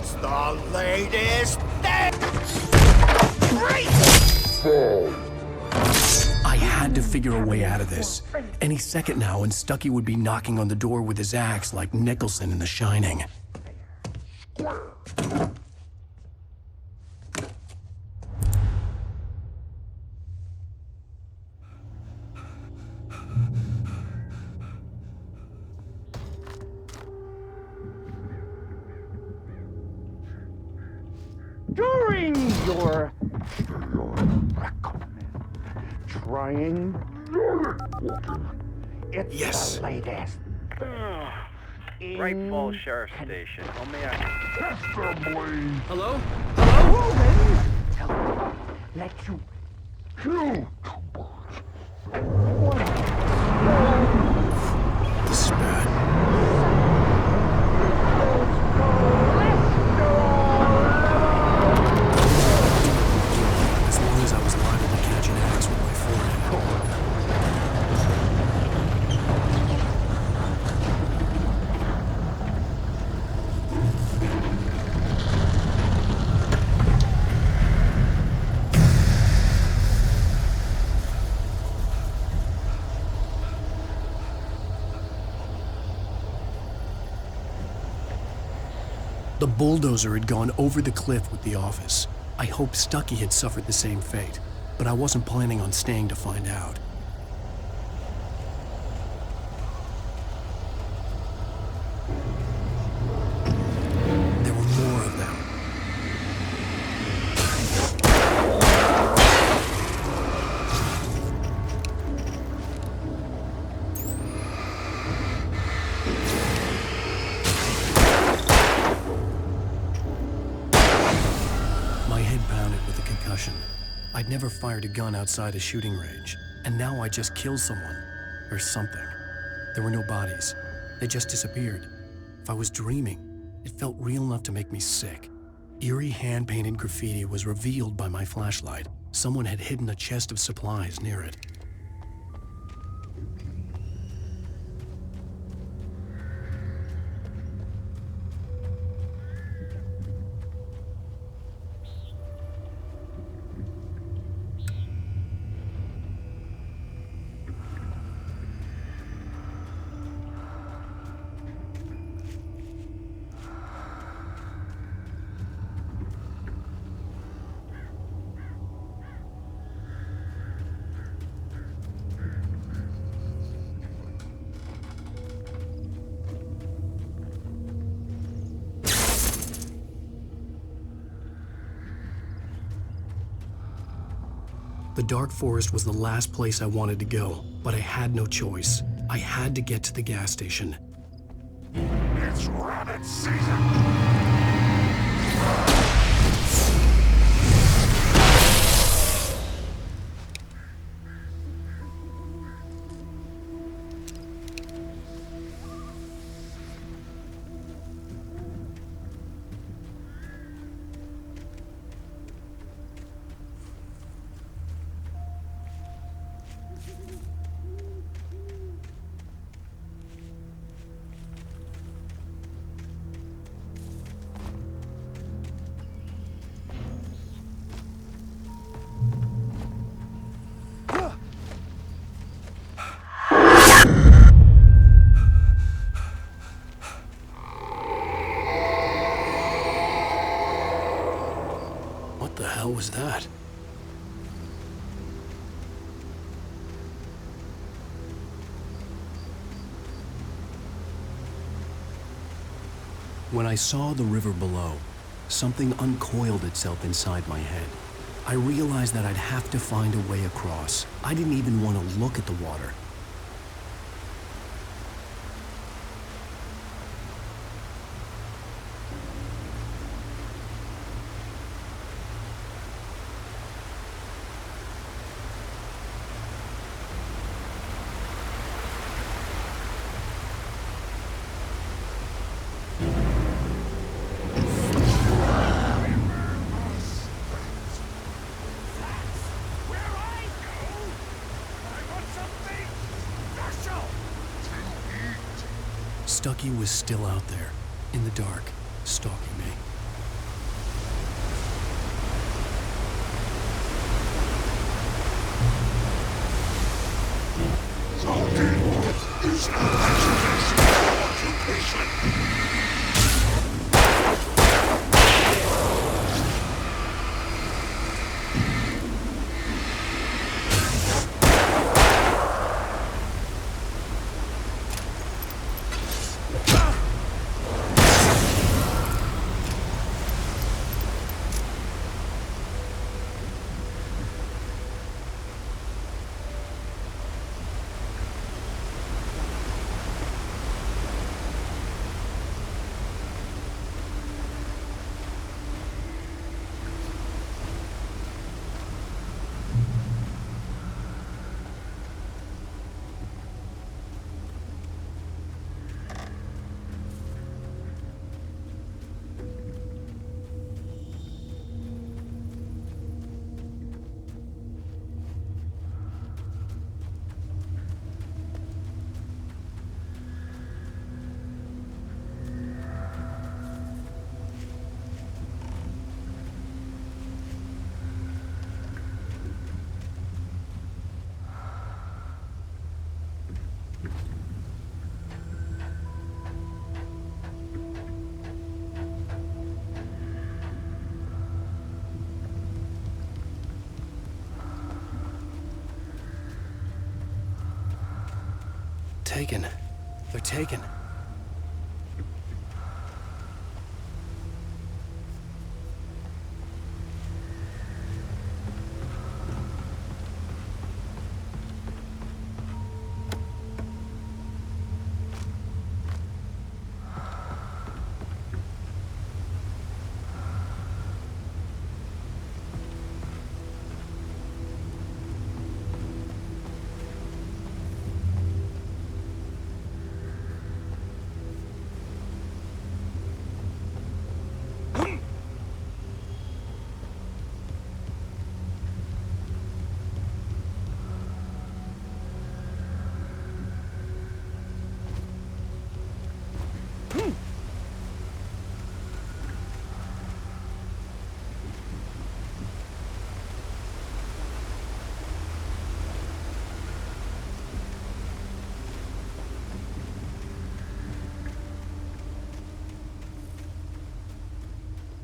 It's the latest thing! I had to figure a way out of this. Any second now, and Stucky would be knocking on the door with his axe like Nicholson in The Shining. During your trying, it's Yes. the latest. Bright Falls Sheriff Station. How may I? Hello? Tell me, let you kill. This is bad. As long as I was liable to catch an axe with my forehead. The bulldozer had gone over the cliff with the office. I hoped Stucky had suffered the same fate, but I wasn't planning on staying to find out. There were more of them. My head pounded with a concussion. I'd never fired a gun outside a shooting range, and now I just killed someone. Or something. There were no bodies. They just disappeared. If I was dreaming, it felt real enough to make me sick. Eerie hand-painted graffiti was revealed by my flashlight. Someone had hidden a chest of supplies near it. The dark forest was the last place I wanted to go, but I had no choice. I had to get to the gas station. It's rabbit season! What the hell was that? When I saw the river below, something uncoiled itself inside my head. I realized that I'd have to find a way across. I didn't even want to look at the water. Stucky was still out there, in the dark, stalking me. Taken. They're taken.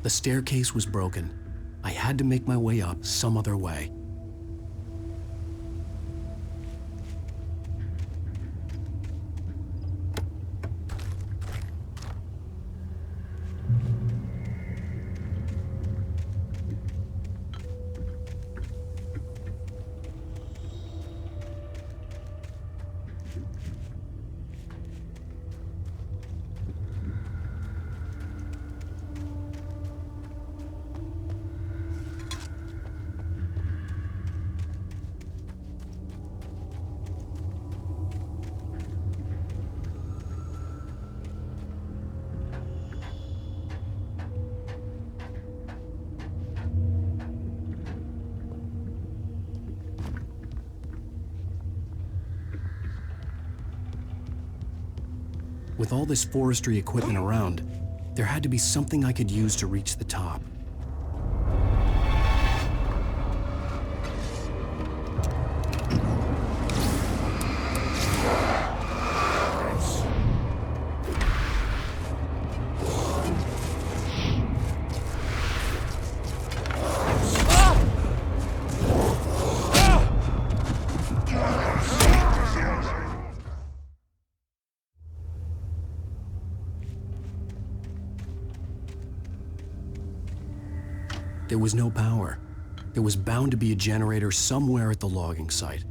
The staircase was broken. I had to make my way up some other way. With all this forestry equipment around, there had to be something I could use to reach the top. There was no power. There was bound to be a generator somewhere at the logging site.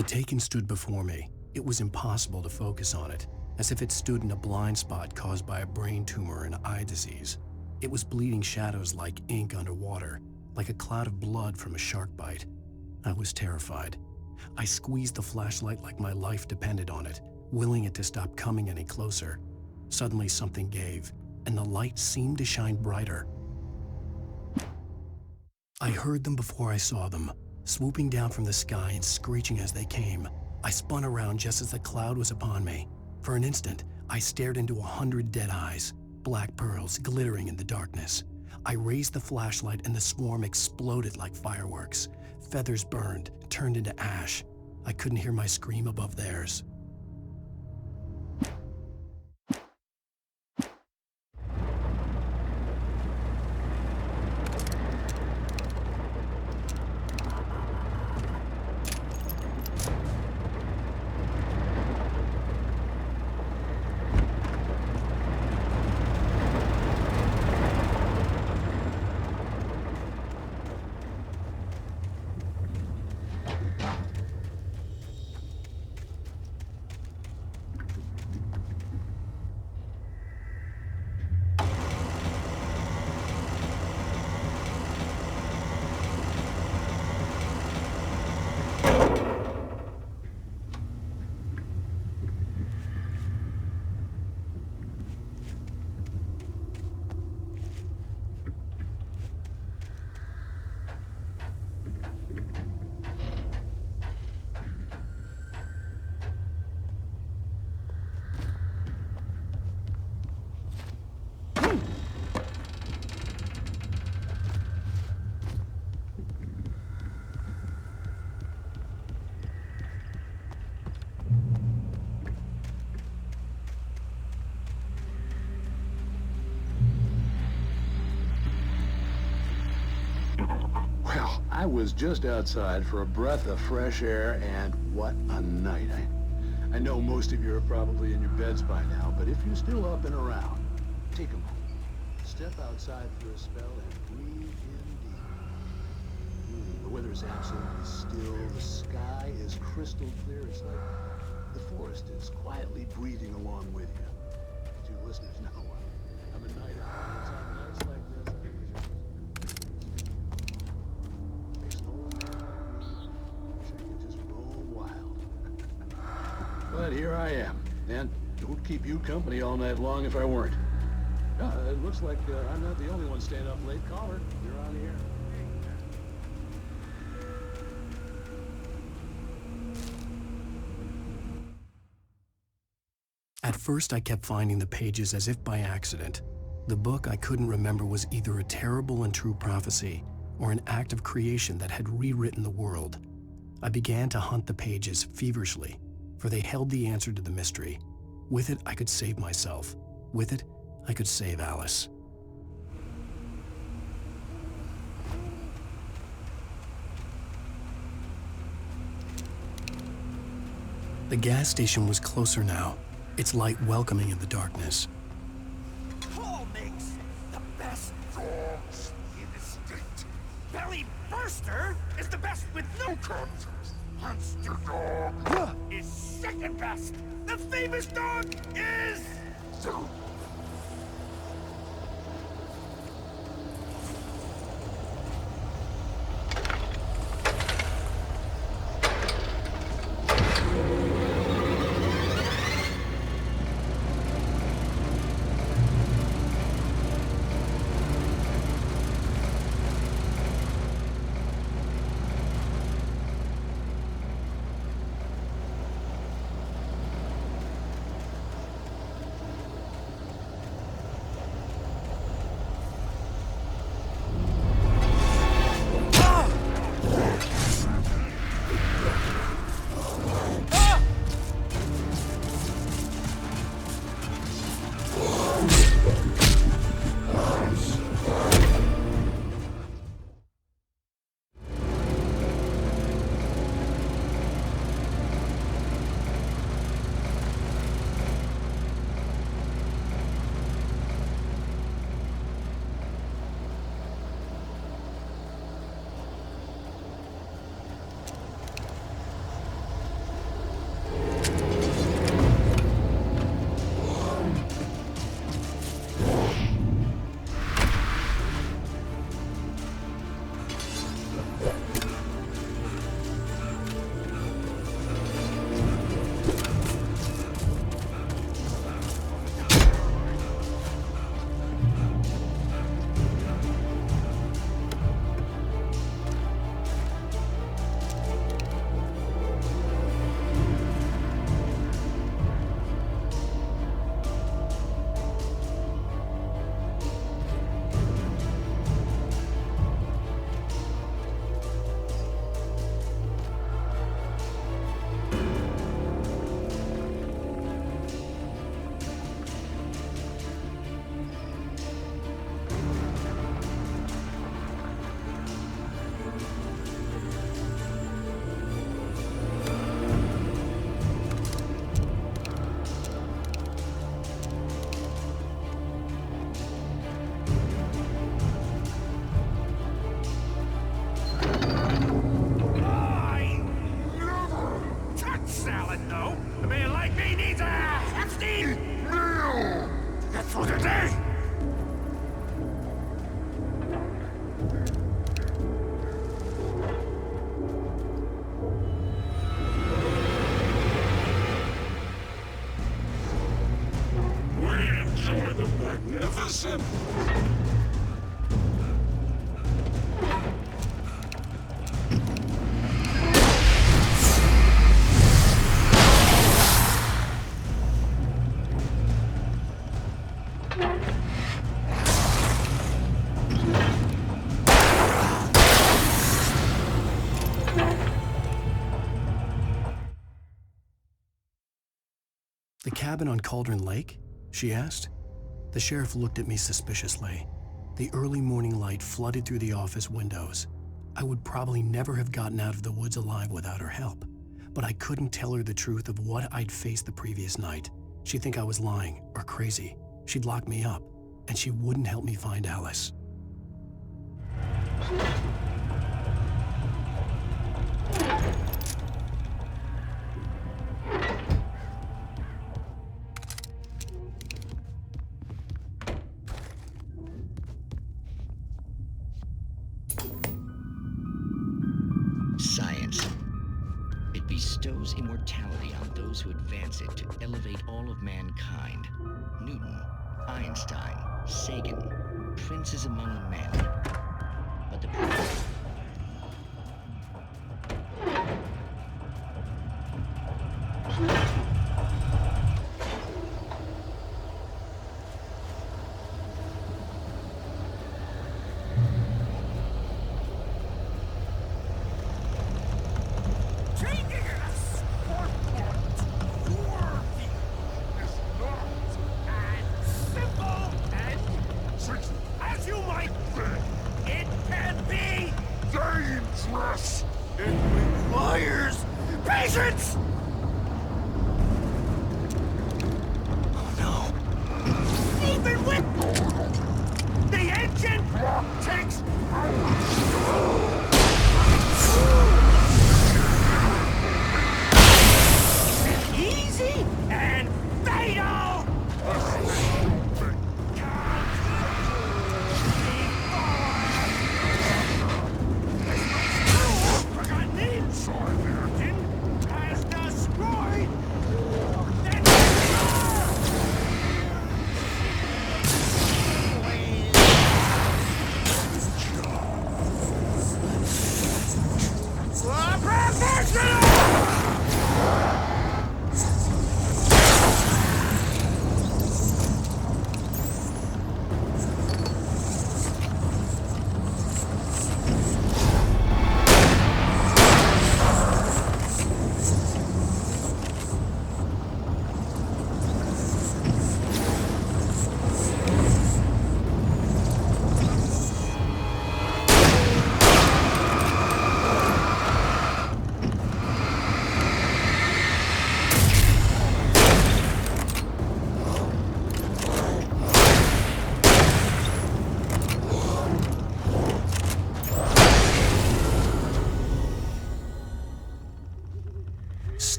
The Taken stood before me. It was impossible to focus on it, as if it stood in a blind spot caused by a brain tumor and eye disease. It was bleeding shadows like ink underwater, like a cloud of blood from a shark bite. I was terrified. I squeezed the flashlight like my life depended on it, willing it to stop coming any closer. Suddenly something gave, and the light seemed to shine brighter. I heard them before I saw them, swooping down from the sky and screeching as they came. I spun around just as the cloud was upon me. For an instant, I stared into 100 dead eyes, black pearls glittering in the darkness. I raised the flashlight and the swarm exploded like fireworks. Feathers burned, turned into ash. I couldn't hear my scream above theirs. I was just outside for a breath of fresh air, and what a night. I know most of you are probably in your beds by now, but if you're still up and around, take a moment. Step outside for a spell and breathe in deep. The weather is absolutely still. The sky is crystal clear. It's like the forest is quietly breathing along with you. To listeners, now I'm a night owl. It's on nights like this. Makes an old man like me wish I could just roam wild. But here I am, and don't keep you company all night long if I weren't. It looks like I'm not the only one staying up late. Caller, you're on the air. At first, I kept finding the pages as if by accident. The book I couldn't remember was either a terrible and true prophecy or an act of creation that had rewritten the world. I began to hunt the pages feverishly, for they held the answer to the mystery. With it, I could save myself. With it, I could save Alice. The gas station was closer now, its light welcoming in the darkness. Paul makes the best dogs in the state. Belly Burster is the best with no contest. Monster Dog is second best. The famous dog is... Magnificent! The cabin on Cauldron Lake? She asked. The sheriff looked at me suspiciously. The early morning light flooded through the office windows. I would probably never have gotten out of the woods alive without her help. But I couldn't tell her the truth of what I'd faced the previous night. She'd think I was lying or crazy. She'd lock me up, and she wouldn't help me find Alice. Science. It bestows immortality on those who advance it to elevate all of mankind. Newton, Einstein, Sagan, princes among men. But the problem... Patience! Oh no. Even with the engine takes easy and fatal!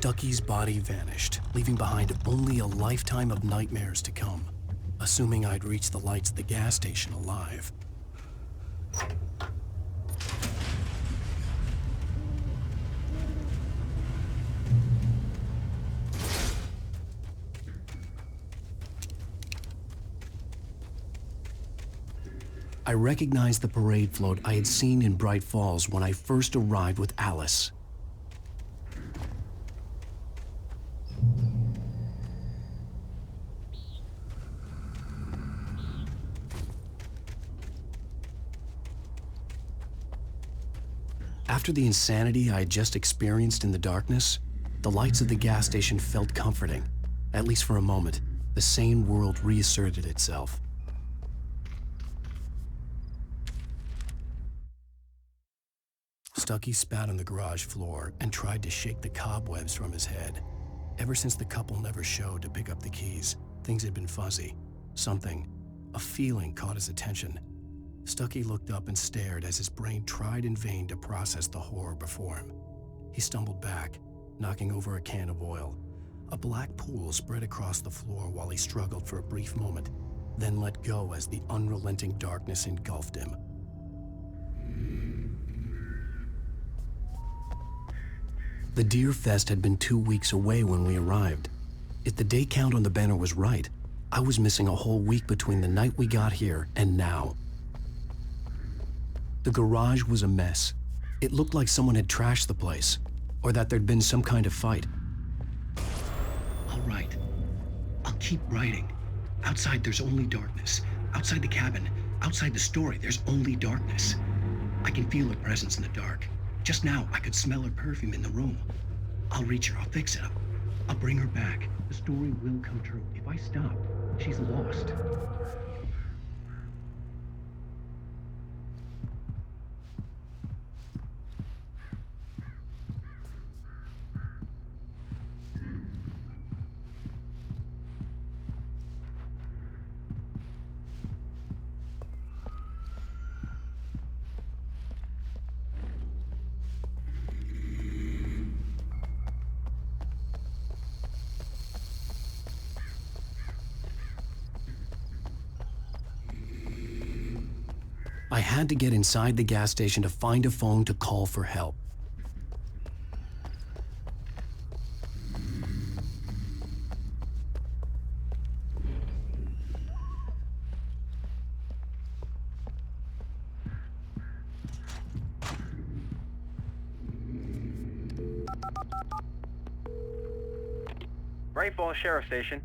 Stucky's body vanished, leaving behind only a lifetime of nightmares to come, assuming I'd reached the lights at the gas station alive. I recognized the parade float I had seen in Bright Falls when I first arrived with Alice. After the insanity I had just experienced in the darkness, the lights of the gas station felt comforting. At least for a moment, the sane world reasserted itself. Stucky spat on the garage floor and tried to shake the cobwebs from his head. Ever since the couple never showed to pick up the keys, things had been fuzzy. Something, a feeling, caught his attention. Stucky looked up and stared as his brain tried in vain to process the horror before him. He stumbled back, knocking over a can of oil. A black pool spread across the floor while he struggled for a brief moment, then let go as the unrelenting darkness engulfed him. The Deer Fest had been 2 weeks away when we arrived. If the day count on the banner was right, I was missing a whole week between the night we got here and now. The garage was a mess. It looked like someone had trashed the place, or that there'd been some kind of fight. I'll write. I'll keep writing. Outside, there's only darkness. Outside the cabin, outside the story, there's only darkness. I can feel her presence in the dark. Just now, I could smell her perfume in the room. I'll reach her, I'll fix it. I'll bring her back. The story will come true. If I stop, she's lost. I had to get inside the gas station to find a phone to call for help. Bright Falls Sheriff Station.